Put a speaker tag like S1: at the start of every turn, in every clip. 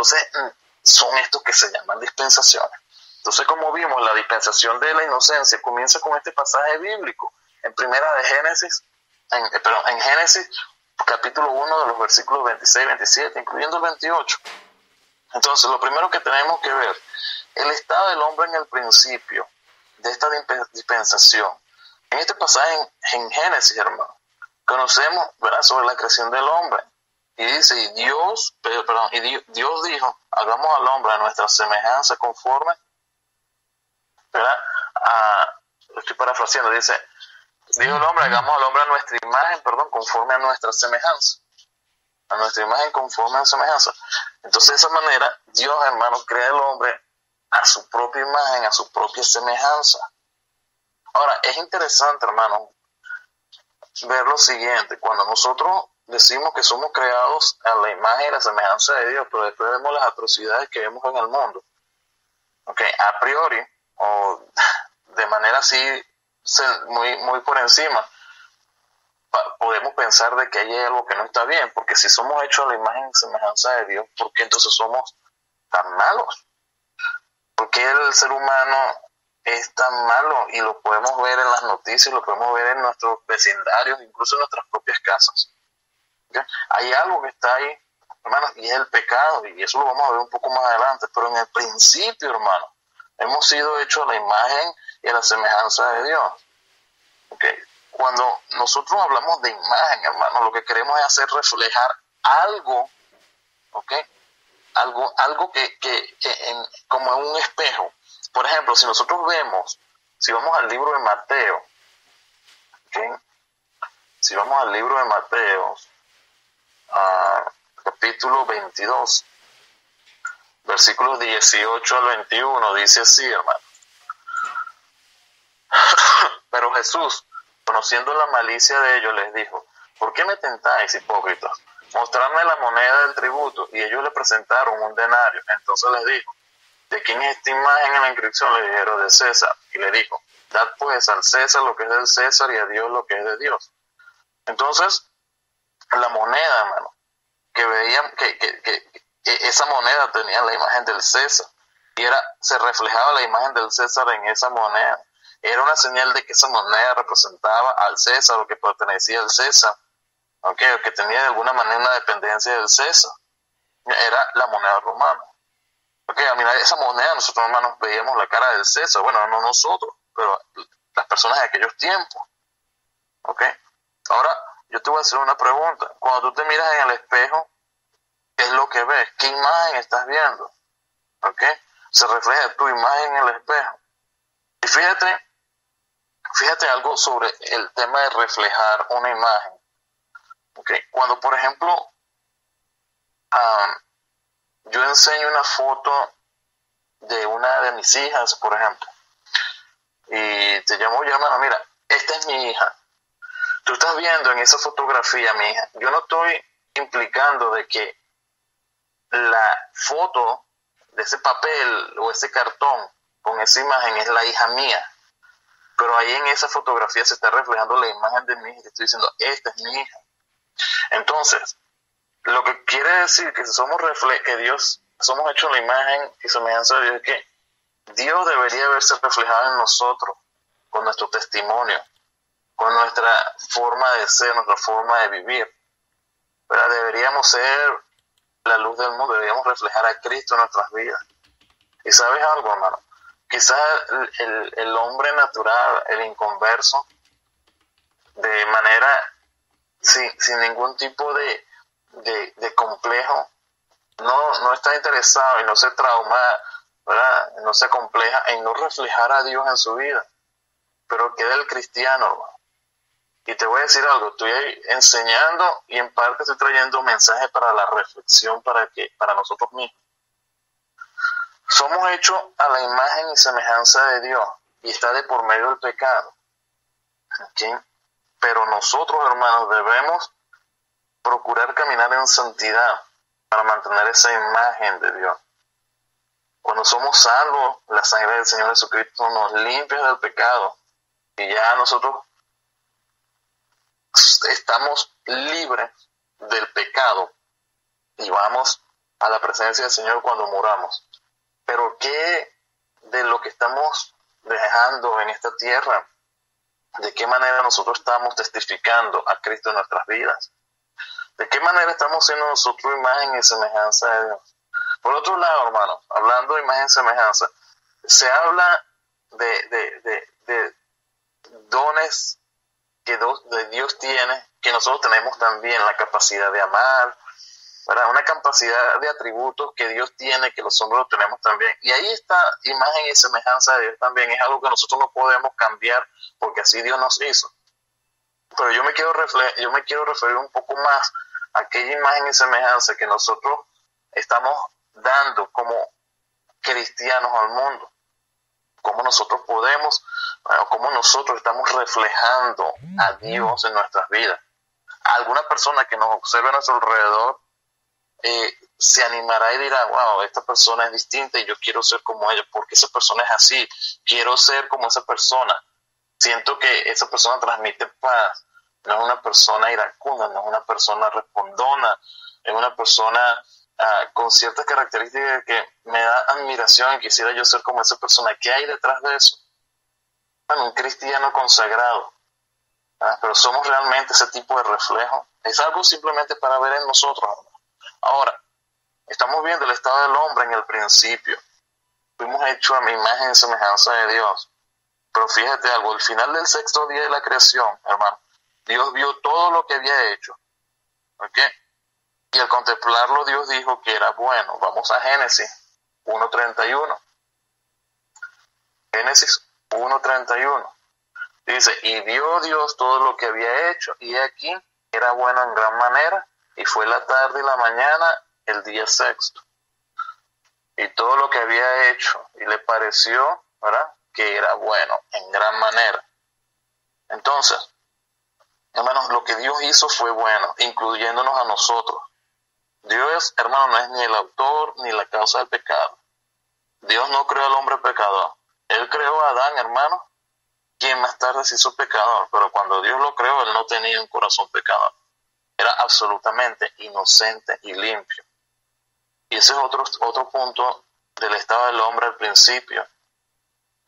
S1: Entonces, son estos que se llaman dispensaciones. Entonces, como vimos, la dispensación de la inocencia comienza con este pasaje bíblico, en Génesis, capítulo 1, de los versículos 26 y 27, incluyendo el 28. Entonces, lo primero que tenemos que ver, el estado del hombre en el principio de esta dispensación. En este pasaje en Génesis, hermano, conocemos, ¿verdad?, sobre la creación del hombre. Y dice, Dios dijo, hagamos al hombre a nuestra semejanza conforme, ¿verdad? Estoy parafraseando, dice, dijo el hombre, hagamos al hombre a nuestra imagen, conforme a nuestra semejanza. A nuestra imagen conforme a semejanza. Entonces, de esa manera, Dios, hermano, crea al hombre a su propia imagen, a su propia semejanza. Ahora, es interesante, hermano, ver lo siguiente. Cuando nosotros decimos que somos creados a la imagen y la semejanza de Dios, pero después vemos las atrocidades que vemos en el mundo, a priori, o de manera así, muy por encima, podemos pensar de que hay algo que no está bien, porque si somos hechos a la imagen y semejanza de Dios, ¿por qué entonces somos tan malos? ¿Por qué el ser humano es tan malo? Y lo podemos ver en las noticias, lo podemos ver en nuestros vecindarios, incluso en nuestras propias casas. Hay algo que está ahí, hermanos, y es el pecado, y eso lo vamos a ver un poco más adelante, pero en el principio, hermano, hemos sido hechos a la imagen y a la semejanza de Dios. Cuando nosotros hablamos de imagen, hermano, lo que queremos es hacer reflejar algo, algo que como en un espejo. Por ejemplo, si nosotros si vamos al libro de Mateo, si vamos al libro de Mateo, capítulo 22, versículos 18 al 21, dice así, hermano. Pero Jesús, conociendo la malicia de ellos, les dijo, ¿por qué me tentáis, hipócritas? Mostradme la moneda del tributo. Y ellos le presentaron un denario. Entonces les dijo, ¿de quién es esta imagen en la inscripción? Le dijeron, de César. Y le dijo, dad pues al César lo que es del César y a Dios lo que es de Dios. Entonces, la moneda, hermano, que veían que esa moneda tenía la imagen del César. Y se reflejaba la imagen del César en esa moneda. Era una señal de que esa moneda representaba al César, o que pertenecía al César, o que tenía de alguna manera una dependencia del César. Era la moneda romana. Mira, esa moneda nosotros, hermanos, veíamos la cara del César. Bueno, no nosotros, pero las personas de aquellos tiempos. Ahora, yo te voy a hacer una pregunta. Cuando tú te miras en el espejo, ¿qué es lo que ves? ¿Qué imagen estás viendo? Se refleja tu imagen en el espejo. Y fíjate algo sobre el tema de reflejar una imagen. Cuando, por ejemplo, yo enseño una foto de una de mis hijas, por ejemplo, y te llamo, oye, hermano, mira, esta es mi hija. Tú estás viendo en esa fotografía mi hija. Yo no estoy implicando de que la foto de ese papel o ese cartón con esa imagen es la hija mía. Pero ahí en esa fotografía se está reflejando la imagen de mi hija. Te estoy diciendo, esta es mi hija. Entonces, lo que quiere decir que si que Dios, somos hechos la imagen y semejanza de Dios, es que Dios debería verse reflejado en nosotros, con nuestro testimonio, con nuestra forma de ser, nuestra forma de vivir. Pero deberíamos ser la luz del mundo, deberíamos reflejar a Cristo en nuestras vidas. ¿Y sabes algo, hermano? Quizás el hombre natural, el inconverso, de manera sin ningún tipo de complejo, no está interesado y no se trauma, ¿verdad? No se compleja en no reflejar a Dios en su vida. Pero queda el cristiano, hermano. Y te voy a decir algo, estoy enseñando y en parte estoy trayendo un mensaje para la reflexión para nosotros mismos. Somos hechos a la imagen y semejanza de Dios y está de por medio del pecado. Pero nosotros, hermanos, debemos procurar caminar en santidad para mantener esa imagen de Dios. Cuando somos salvos, la sangre del Señor Jesucristo nos limpia del pecado y ya nosotros estamos libres del pecado y vamos a la presencia del Señor cuando muramos. Pero ¿qué de lo que estamos dejando en esta tierra? ¿De qué manera nosotros estamos testificando a Cristo en nuestras vidas? ¿De qué manera estamos siendo nosotros imagen y semejanza de Dios? Por otro lado, hermano, hablando de imagen y semejanza, se habla de dones que Dios tiene, que nosotros tenemos también, la capacidad de amar, ¿verdad? Una capacidad de atributos que Dios tiene, que los hombres lo tenemos también. Y ahí está imagen y semejanza de Dios también. Es algo que nosotros no podemos cambiar porque así Dios nos hizo. Pero yo me quiero referir un poco más a aquella imagen y semejanza que nosotros estamos dando como cristianos al mundo. Cómo nosotros podemos, cómo nosotros estamos reflejando a Dios en nuestras vidas. Alguna persona que nos observe a nuestro alrededor se animará y dirá, wow, esta persona es distinta y yo quiero ser como ella, porque esa persona es así, quiero ser como esa persona. Siento que esa persona transmite paz, no es una persona iracunda, no es una persona respondona, es una persona con ciertas características que me da admiración y quisiera yo ser como esa persona. ¿Qué hay detrás de eso? Bueno, un cristiano consagrado, pero somos realmente ese tipo de reflejo. Es algo simplemente para ver en nosotros. Ahora, estamos viendo el estado del hombre en el principio. Fuimos hechos a mi imagen y semejanza de Dios. Pero fíjate algo, al final del sexto día de la creación, hermano, Dios vio todo lo que había hecho. ¿Ok? Y al contemplarlo, Dios dijo que era bueno. Vamos a Génesis 1:31. Génesis 1:31. Dice, y vio Dios todo lo que había hecho, y aquí era bueno en gran manera, y fue la tarde y la mañana el día sexto. Y todo lo que había hecho, y le pareció, ¿verdad?, que era bueno en gran manera. Entonces, hermanos, lo que Dios hizo fue bueno, incluyéndonos a nosotros. Dios, hermano, no es ni el autor ni la causa del pecado. Dios no creó al hombre pecador. Él creó a Adán, hermano, quien más tarde se hizo pecador, pero cuando Dios lo creó, él no tenía un corazón pecador. Era absolutamente inocente y limpio. Y ese es otro punto del estado del hombre al principio.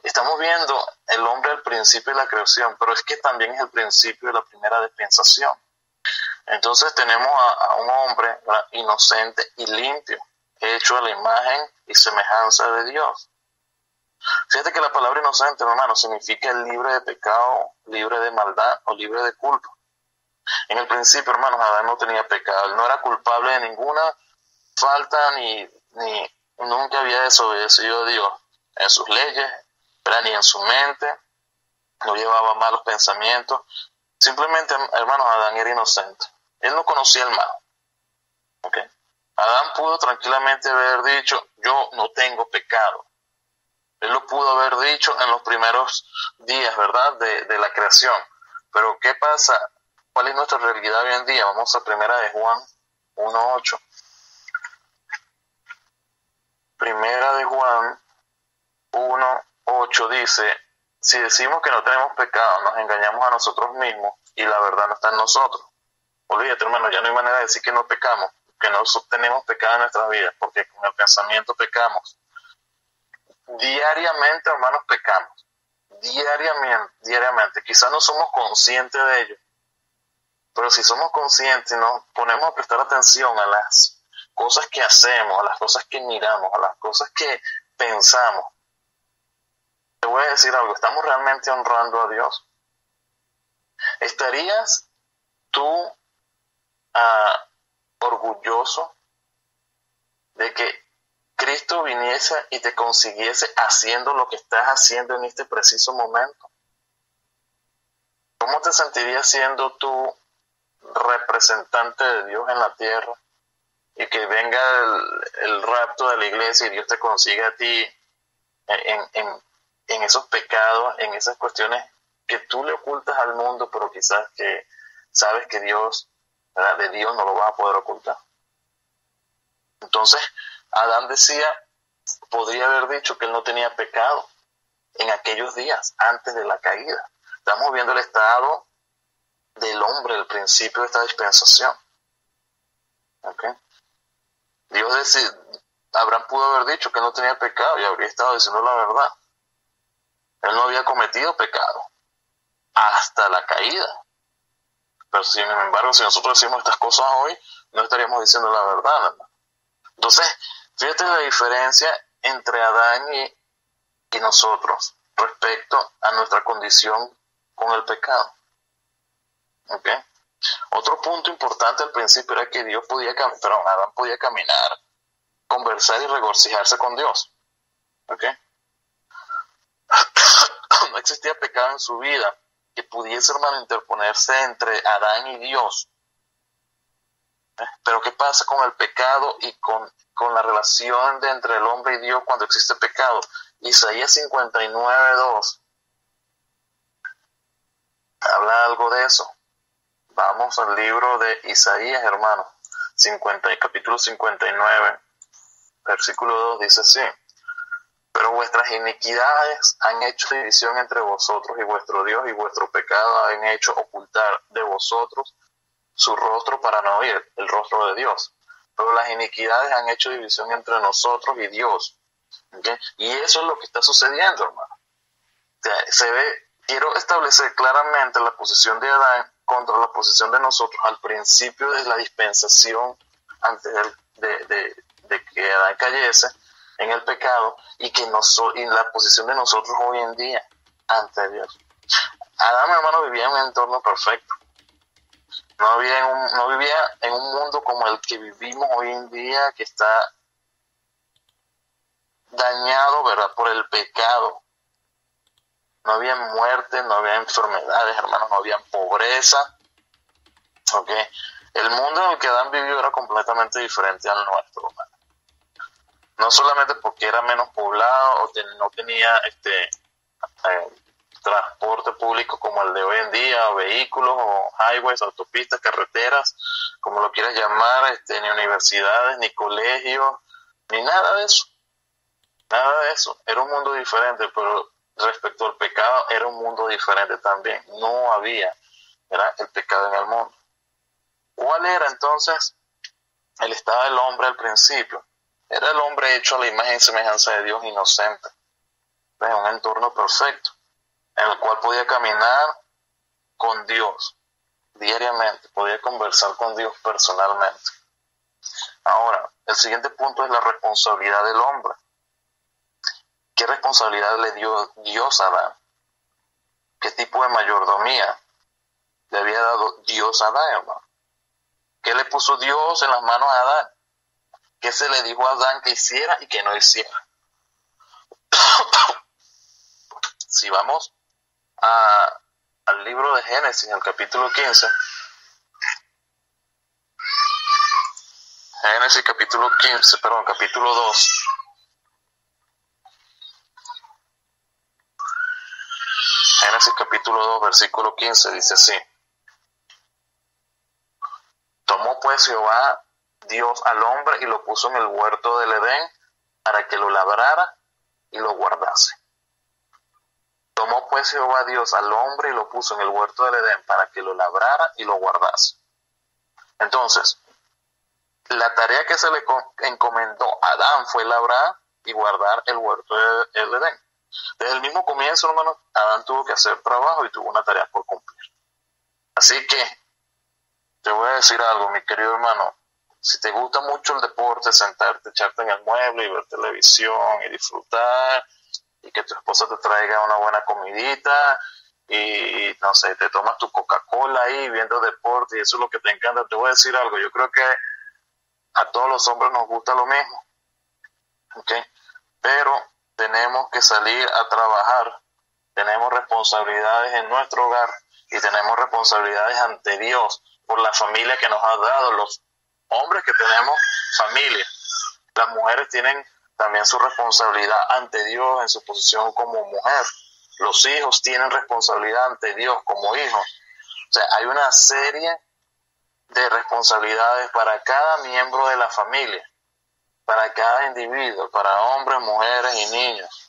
S1: Estamos viendo el hombre al principio de la creación, pero es que también es el principio de la primera dispensación. Entonces tenemos a un hombre, ¿verdad?, inocente y limpio, hecho a la imagen y semejanza de Dios. Fíjate que la palabra inocente, hermano, significa libre de pecado, libre de maldad o libre de culpa. En el principio, hermanos, Adán no tenía pecado, él no era culpable de ninguna falta ni nunca había desobedecido a Dios en sus leyes, ni en su mente, no llevaba malos pensamientos. Simplemente, hermanos, Adán era inocente. Él no conocía el mal. ¿Okay? Adán pudo tranquilamente haber dicho, yo no tengo pecado. Él lo pudo haber dicho en los primeros días, ¿verdad?, de la creación. Pero ¿qué pasa? ¿Cuál es nuestra realidad hoy en día? Vamos a primera de Juan 1:8. Primera de Juan 1:8 dice, si decimos que no tenemos pecado, nos engañamos a nosotros mismos y la verdad no está en nosotros. Olvídate, hermano, ya no hay manera de decir que no pecamos, que no tenemos pecado en nuestras vidas, porque con el pensamiento pecamos. Diariamente, hermanos, pecamos. Diariamente. Quizás no somos conscientes de ello, pero si somos conscientes y nos ponemos a prestar atención a las cosas que hacemos, a las cosas que miramos, a las cosas que pensamos, te voy a decir algo, ¿estamos realmente honrando a Dios? ¿Estarías tú orgulloso de que Cristo viniese y te consiguiese haciendo lo que estás haciendo en este preciso momento? ¿Cómo te sentirías siendo tú representante de Dios en la tierra y que venga el rapto de la iglesia y Dios te consiga a ti en esos pecados, en esas cuestiones que tú le ocultas al mundo, pero quizás que sabes que Dios, ¿verdad?, de Dios no lo vas a poder ocultar? Entonces, Adán podría haber dicho que él no tenía pecado en aquellos días, antes de la caída. Estamos viendo el estado del hombre, el principio de esta dispensación. ¿Okay? Abraham pudo haber dicho que no tenía pecado y habría estado diciendo la verdad. Él no había cometido pecado hasta la caída. Pero sin embargo, si nosotros decimos estas cosas hoy, no estaríamos diciendo la verdad, ¿no? Entonces, fíjate la diferencia entre Adán y nosotros respecto a nuestra condición con el pecado. ¿Okay? Otro punto importante al principio era que Adán podía caminar, conversar y regocijarse con Dios. ¿Okay? No existía pecado en su vida que pudiese, hermano, interponerse entre Adán y Dios. Pero ¿qué pasa con el pecado y con la relación entre el hombre y Dios cuando existe pecado? Isaías 59:2 habla algo de eso. Vamos al libro de Isaías, hermano, capítulo 59, versículo 2, dice así: pero vuestras iniquidades han hecho división entre vosotros y vuestro Dios, y vuestro pecado han hecho ocultar de vosotros su rostro para no oír el rostro de Dios. Pero las iniquidades han hecho división entre nosotros y Dios. ¿Okay? Y eso es lo que está sucediendo, hermano. Quiero establecer claramente la posición de Adán contra la posición de nosotros al principio de la dispensación, antes de que Adán cayese en el pecado, y la posición de nosotros hoy en día ante Dios. Adán, hermano, vivía en un entorno perfecto. No vivía en un mundo como el que vivimos hoy en día, que está dañado, ¿verdad?, por el pecado. No había muerte, no había enfermedades, hermanos, no había pobreza. ¿Okay? El mundo en el que Adán vivió era completamente diferente al nuestro, hermano. No solamente porque era menos poblado o no tenía transporte público como el de hoy en día, o vehículos, o highways, autopistas, carreteras, como lo quieras llamar, ni universidades, ni colegios, ni nada de eso. Nada de eso. Era un mundo diferente, pero respecto al pecado era un mundo diferente también. No había el pecado en el mundo. ¿Cuál era entonces el estado del hombre al principio? Era el hombre hecho a la imagen y semejanza de Dios, inocente, en un entorno perfecto, en el cual podía caminar con Dios diariamente, podía conversar con Dios personalmente. Ahora, el siguiente punto es la responsabilidad del hombre. ¿Qué responsabilidad le dio Dios a Adán? ¿Qué tipo de mayordomía le había dado Dios a Adán, hermano? ¿Qué le puso Dios en las manos a Adán? ¿Qué se le dijo a Adán que hiciera y que no hiciera? Si vamos al libro de Génesis, en el capítulo 15, Génesis capítulo 2. Génesis capítulo 2, versículo 15, dice así: tomó pues Jehová Dios al hombre y lo puso en el huerto del Edén para que lo labrara y lo guardase. Tomó pues Jehová Dios al hombre y lo puso en el huerto del Edén para que lo labrara y lo guardase. Entonces, la tarea que se le encomendó a Adán fue labrar y guardar el huerto del Edén. Desde el mismo comienzo, hermano, Adán tuvo que hacer trabajo y tuvo una tarea por cumplir. Así que, te voy a decir algo, mi querido hermano. Si te gusta mucho el deporte, sentarte, echarte en el mueble y ver televisión y disfrutar, y que tu esposa te traiga una buena comidita, y no sé, te tomas tu Coca-Cola ahí viendo deporte, y eso es lo que te encanta, te voy a decir algo. Yo creo que a todos los hombres nos gusta lo mismo, ¿okay? Pero tenemos que salir a trabajar, tenemos responsabilidades en nuestro hogar y tenemos responsabilidades ante Dios por la familia que nos ha dado. Los hombres que tenemos familia, las mujeres tienen también su responsabilidad ante Dios en su posición como mujer. Los hijos tienen responsabilidad ante Dios como hijos. O sea, hay una serie de responsabilidades para cada miembro de la familia, para cada individuo, para hombres, mujeres y niños.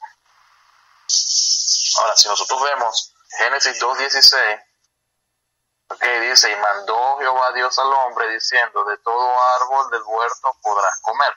S1: Ahora, si nosotros vemos Génesis 2:16, que dice, y mandó Jehová Dios al hombre diciendo, de todo árbol del huerto podrás comer,